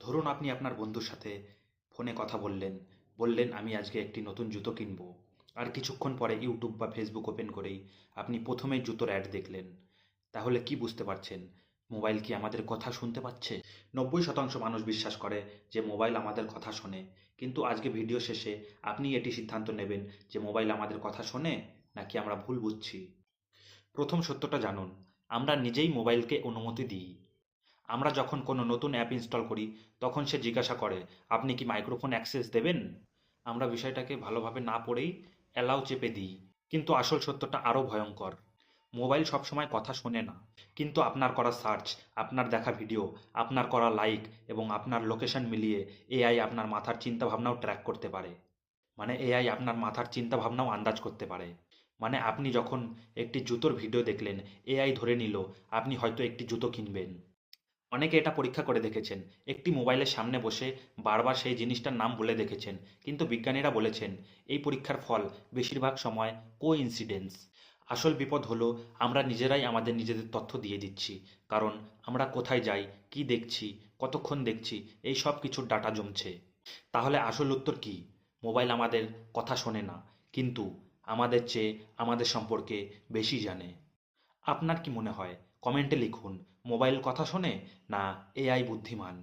ধরুন আপনি আপনার বন্ধুর সাথে ফোনে কথা বললেন আমি আজকে একটি নতুন জুতো কিনবো। আর কিছুক্ষণ পরে ইউটিউব বা ফেসবুক ওপেন করেই আপনি প্রথমেই জুতোর অ্যাড দেখলেন। তাহলে কি বুঝতে পারছেন? মোবাইল কি আমাদের কথা শুনতে পাচ্ছে? 90% মানুষ বিশ্বাস করে যে মোবাইল আমাদের কথা শোনে। কিন্তু আজকে ভিডিও শেষে আপনি এটি সিদ্ধান্ত নেবেন যে মোবাইল আমাদের কথা শোনে নাকি আমরা ভুল বুঝছি। প্রথম সত্যটা জানুন, আমরা নিজেই মোবাইলকে অনুমতি দিই। আমরা যখন কোনো নতুন অ্যাপ ইনস্টল করি তখন সে জিজ্ঞাসা করে, আপনি কি মাইক্রোফোন অ্যাক্সেস দেবেন? আমরা বিষয়টাকে ভালোভাবে না পড়েই অ্যালাউ চেপে দিই। কিন্তু আসল সত্যটা আরও ভয়ঙ্কর। মোবাইল সবসময় কথা শোনে না, কিন্তু আপনার করা সার্চ, আপনার দেখা ভিডিও, আপনার করা লাইক এবং আপনার লোকেশন মিলিয়ে এআই আপনার মাথার চিন্তাভাবনাও ট্র্যাক করতে পারে। মানে এআই আপনার মাথার চিন্তাভাবনাও আন্দাজ করতে পারে। মানে আপনি যখন একটি জুতোর ভিডিও দেখলেন, এআই ধরে নিল আপনি হয়তো একটি জুতো কিনবেন। অনেকে এটা পরীক্ষা করে দেখেছেন। একটি মোবাইলের সামনে বসে বারবার সেই জিনিসটার নাম বলে দেখেছেন। কিন্তু বিজ্ঞানীরা বলেছেন এই পরীক্ষার ফল বেশিরভাগ সময় কোইন্সিডেন্স। আসল বিপদ হলো আমরা নিজেরাই আমাদের নিজেদের তথ্য দিয়ে দিচ্ছি। কারণ আমরা কোথায় যাই, কি দেখছি, কতক্ষণ দেখছি, এই সব কিছুর ডাটা জমছে। তাহলে আসল উত্তর কি? মোবাইল আমাদের কথা শোনে না, কিন্তু আমাদের চেয়ে আমাদের সম্পর্কে বেশি জানে। আপনার কি মনে হয়? কমেন্টে লিখুন, মোবাইল কথা শোনে না এআই বুদ্ধিমান?